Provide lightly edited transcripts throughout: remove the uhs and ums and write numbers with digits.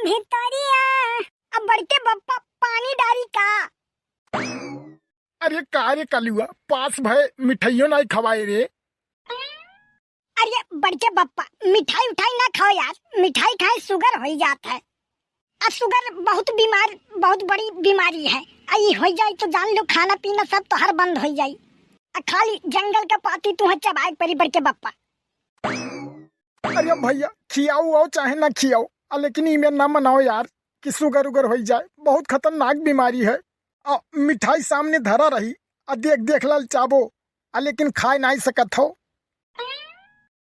भितरिया अब बढ़के बप्पा पानी डारी का। अरे का रे कलुआ, पास भय मिठाइयों नहीं खवाए रे। अरे बढ़के बप्पा मिठाई उठाई ना खाओ यार, मिठाई खाए शुगर हो जाता है। अब शुगर बहुत बड़ी बीमारी है। आई हो जाए तो जान लो खाना पीना सब तो हर बंद हो जाए। खाली जंगल का पाती तू चबाए परी बढ़के बप्पा। अरे भैया खियाओ आओ चाहे ना खियाओ, लेकिन इमें ना मनाओ यार कि शुगर उगर हो जाए, बहुत खतरनाक बीमारी है। मिठाई सामने धरा रही देख देख लाल चाबो, लेकिन खाए नहीं सकत हो।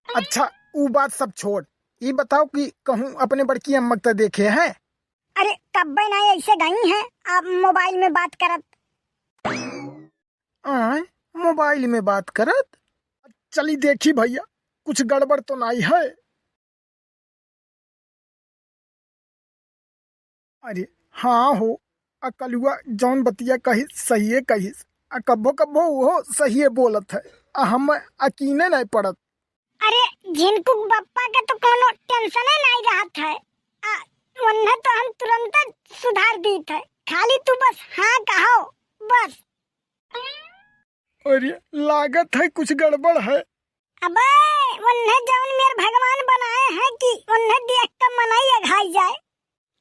अच्छा वो बात सब छोड़, ये बताओ कि कहूँ अपने बड़की अम्मा तो देखे हैं? अरे कब्बे नहीं ऐसे गई हैं, आप मोबाइल में बात करत। मोबाइल में बात करत? चली देखी भैया कुछ गड़बड़ तो नहीं है। अरे हाँ हो, कलुआ जौन बतिया कही सही है कही, कब्बो कब्बो वो सही है बोलत है, हम अकीने नहीं पड़त। अरे जिनको बप्पा का तो कोनो टेंशन नहीं रहत है, वरना तो हम तुरंत सुधार दी थे। खाली तू बस हाँ कहो बस। अरे लागत है कुछ गड़बड़ है। अबे वरना जौन मेरे भगवान बनाए हैं कि वरना देख कर मनाई अघाई जाए।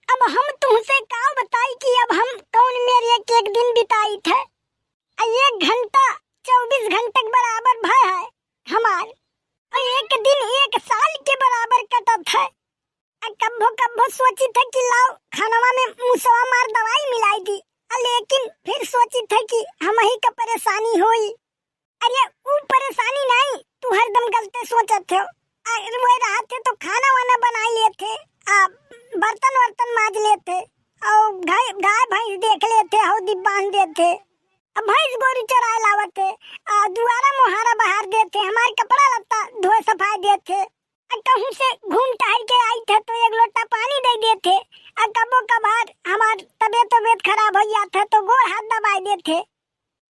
अब हम तुमसे का बताई कि अब हम कौन मेरे एक दिन बिताई थे। 1 घंटा 24 घंटे के बराबर भय है हमार, और एक दिन 1 साल के बराबर कटत है। कब्बो कब्बो सोची थे कि लाओ खानवा में मुसवा मार दवाई मिलाई दी, लेकिन फिर सोची थे कि हम ही का परेशानी होई। अरे वो परेशानी नहीं, तू हरदम गलते सोचत थे। अरे वो रहते तो खाना वाना बना लेते, बर्तन वर्तन माज लेते, और गाय भैंस देख लेते, हौदी बांध देते, भैंस गोरू चराए लावते, दुआरा मोहारा बहार देते, हमारे कपड़ा लत्ता धोए सफाई देते, कहूँ से घूम टहल के आई थे तो 1 लोटा पानी दे देते। कबो कभार हमार तबीयत खराब हो जाता तो गोड़ हाथ दबाई देते,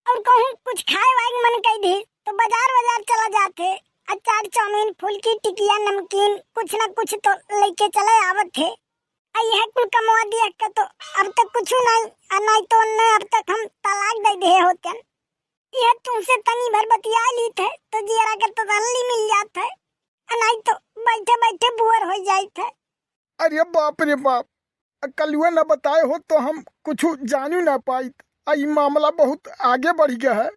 और कहूँ कुछ खाए वाए मन कही दी तो बाजार चला जाते। अचार चाउमीन फुल्की टिकिया नमकीन कुछ न कुछ तो लेके चले आवत थे। यह कुल कमवा दिया के तो अब तक कुछ नहीं तो न अब तक हम तलाक दे दे होते। यह तुमसे तनी भर बतिया ली थे तो जियरा के तो तल्ली मिल जाता है, नहीं तो बैठे बैठे बुअर हो जाते। अरे बाप रे बाप, कलुआ न बताए हो तो हम कुछ जानू ना पाई। आई मामला बहुत आगे बढ़ गया है।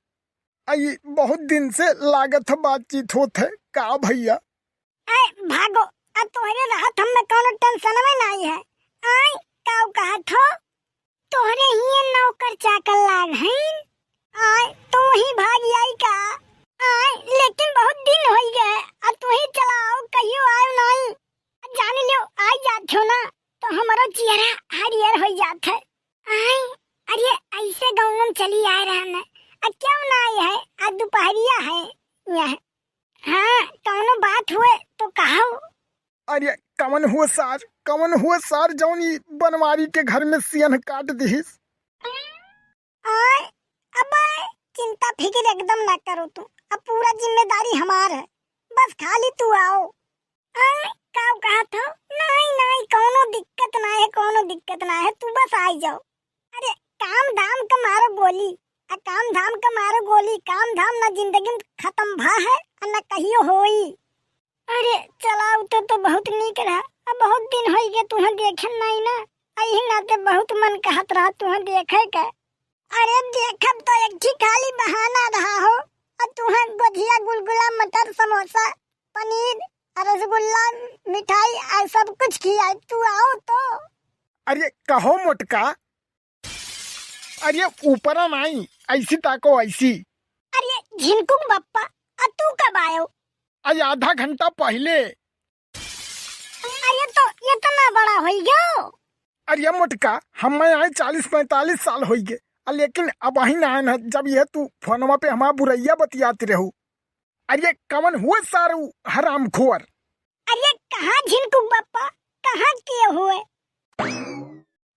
आई बहुत दिन से लागत बातचीत होत है का भैया? भागो तोहरे राहत हम में कोनो टेंशन में नहीं है। आई काऊ कहत हो तोहरे ही नौकर चाकर लाग हैं, तू ही भाग आई का? लेकिन बहुत दिन हो गए, अब तू ही चलाओ कहियो आयो नहीं। जान लियो आई जात हो ना तो हमारा चेहरा हरियर हो जात है। अरे ऐसे गाँव में चली आ रहा है, क्यों ना आई है? आज दोपहरिया है यह। हाँ कौनो बात हुए तो कहो। अरे कमन हुए सार जौनी बनवारी के घर में सियन काट दिहिस। अबे चिंता फिक्र एकदम ना करो तुम, अब पूरा जिम्मेदारी हमार है, बस खाली तू आओ। काऊ कहा था? नहीं कोनो दिक्कत ना है, तू बस आई जाओ। अरे काम धाम का मारो गोली, काम धाम ना जिंदगी में खत्म भा है और ना कहियो होई। अरे चलाओ तो बहुत नीक रहा, अब बहुत दिन हो गए तुम्हें देखे नहीं ना, यही नाते बहुत मन कहत रहा तुम्हें देखे के। अरे देखब तो एक ही खाली बहाना रहा हो, और तुम्हें गुजिया गुलगुला मटर समोसा पनीर रसगुल्ला मिठाई सब कुछ खिलाई, तू आओ तो। अरे कहो मोटका, अरे ऊपर नहीं ऐसी ताको ऐसी। अरे झिनकू बप्पा तू कब आयो? आज आधा घंटा पहले। अरे तो ये इतना बड़ा हो गया? अरे मोटका हम आए 40-45 साल हो गए, लेकिन अब वही ना है जब यह तू फोनवा पे हमारा बुरैया बतियाती रहू। अरे कमन हुए सारू हराम खोर। अरे कहाँ झिनकू बप्पा, कहाँ किए हुए?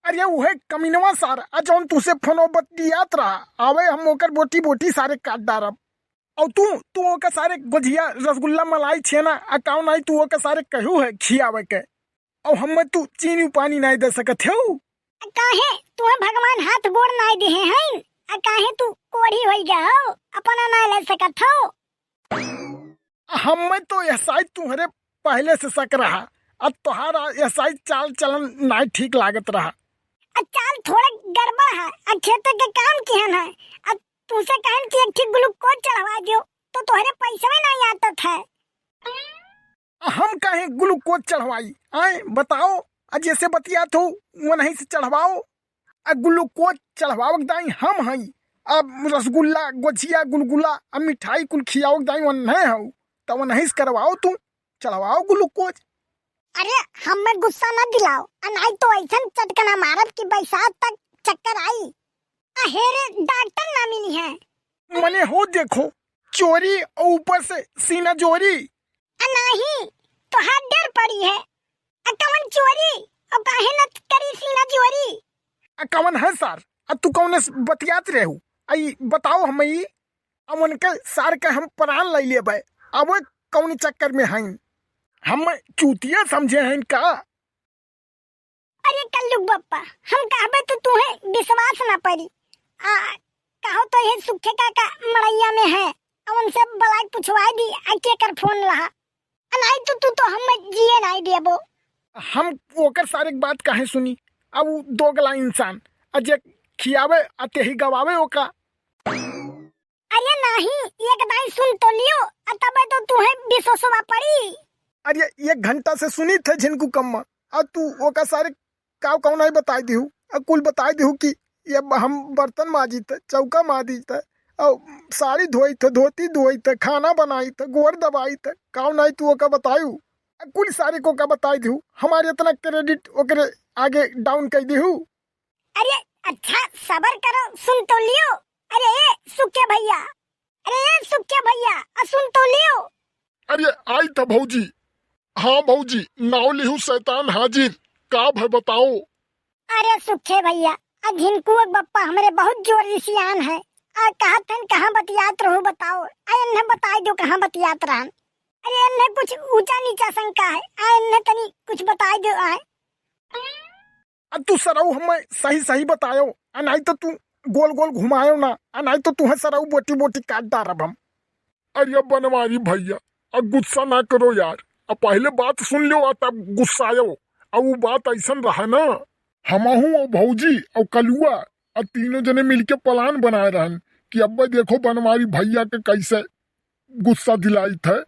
अरे वो है कमीनवा सार जौन तुसे फोनो बतियात रहा, आवे हम ओकर बोटी सारे काट डारब, और तू ओकर सारे गुजिया रसगुल्ला मलाई छेना अकाउंट आई तू ओकर सारे कहू है खियावे के। और हम तू चीनी पानी नहीं दे सकत हो। काहे तुम्हें भगवान हाथ गोड़ नहीं दिए हैं? काहे तू कोढ़ी हो गया हो, अपना ना ले सकत हो? हम तो ऐसा तुम्हारे पहले से शक रहा, अब तुम्हारा ऐसा चाल चलन नहीं ठीक लागत रहा। चाल थोड़ा गड़बड़ है, खेत के काम किहन है। अब तुझसे कहन कि एक ठीक ग्लूकोज चढ़वा दियो तो तुम्हारे पैसे में नहीं आता था। हम कहे ग्लूकोज चढ़वाई आए बताओ, जैसे बतिया तो वो नहीं से चढ़वाओ। ग्लूकोज चढ़वाओ दाई हम हई, अब रसगुल्ला गोछिया गुलगुला अब मिठाई कुल खियाओ दाई वो नहीं हो तो वो नहीं से करवाओ, तू चढ़वाओ ग्लूकोज। अरे हमें गुस्सा न दिलाओ, नहीं तो ऐसा चटकना मारब कि बरसात तक चक्कर आई। अहेरे डॉक्टर ना मिली है। मने हो देखो चोरी और ऊपर से सीना जोरी। नहीं तो हाथ डर पड़ी है। कवन चोरी और काहे न करी सीना जोरी? कवन है सर? तू कौन बतियात रहू? आई बताओ हमें, अब उनके सार के हम प्राण ले लेबे, अब वो कौन चक्कर में हैं? हम चूतिया समझे हैं इनका? अरे कल्लू बप्पा, हम कहबे तो तुम्हें विश्वास न पड़ी। कहो तो ये सुखे का मड़ैया में है, अब उनसे बलाई पूछवा दी के कर फोन रहा। नहीं तो तू हम जिए नहीं देबो। हम ओकर सारे बात काहे सुनी? अब वो दो गला इंसान अजे खियावे अते ही गवावे ओका। अरे नहीं, एक दाई सुन तो लियो, तब तो तुम्हें विश्वासवा पड़ी। अरे 1 घंटा से सुनी थे झिनको कम्मा, अब तू ओका सारे काव कौन नहीं बताई दिहू, कुल बताई दिहू कि ये हम बर्तन माजी थे, चौका माजी थे, और साड़ी धोई थे, धोती धोई थे, खाना बनाई थे, गोर दबाई थे, काव नहीं तू ओका बतायू, कुल सारे को का बताई दिहू। हमारे इतना क्रेडिट ओकरे आगे डाउन कर दिहू। अरे अच्छा सबर करो, सुन तो लियो। अरे सुखे भैया, अरे सुखे भैया, सुन तो लियो। अरे आई था भौजी। हाँ भौजी, नाव लिहू शैतान हाजिर, का है बताओ। अरे सुखे भैया, झिनको बप्पा हमरे बहुत जोर सियान है, कहा थन कहाँ बतियात रहो बताओ। इन्हें बताई दो कहाँ बतियात रहन। अरे इन्हें कुछ ऊंचा नीचा शंका है, इन्हें तनी कुछ बताई दो। तू सरऊ हमें सही सही बतायो, नहीं तो तू गोल गोल घुमायो ना, नहीं तो तू है सरऊ बोटी बोटी काट डारब हम। अरे बनवारी भैया, अब गुस्सा ना करो यार, अब पहले बात सुन लो तब गुस्सा आयो। अब वो बात ऐसा रहा ना, हमहू और भौजी और कलुआ और तीनों जने मिलके प्लान बनाए रहन कि अब्बा देखो बनवारी भैया के कैसे गुस्सा दिलाई थे।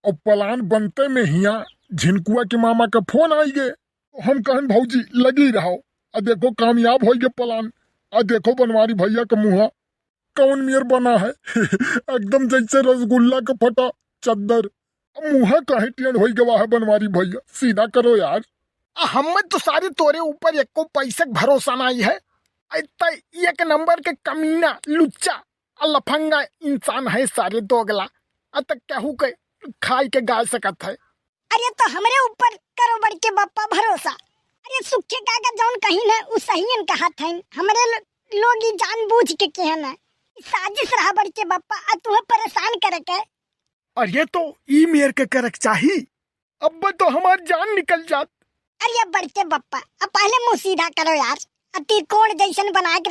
और प्लान बनते में हिया झिनकुआ के मामा का फोन आई गए, तो हम कहन भौजी लगी रहो, और देखो कामयाब हो गए प्लान। और देखो बनवारी भैया का मुँह कौन मियर बना है एकदम जैसे रसगुल्ला का फटा चद्दर। मुँह कहे टेढ़ हो गवा है बनवारी भैया, सीधा करो यार। हमें तो सारे तोरे ऊपर एक को पैसे भरोसा नहीं है। एक नंबर के कमीना लुच्चा लफंगा इंसान है सारे दोगला, तक कहू के खाई के गा सकत है। अरे तो हमरे ऊपर करो बड़ के बप्पा भरोसा। अरे सुखे का जौन कहीं न उ सही कहा था, हमरे लोग ही जानबूझ के कहना साजिश रहा बड़ के बप्पा, तुम्हें परेशान करे के। अरे तो ई मेर के करक चाहिए, अब तो हमार जान निकल जात। अरे बड़ के बप्पा, अब पहले मुंह सीधा करो यार, तिरकोण जैसन बना के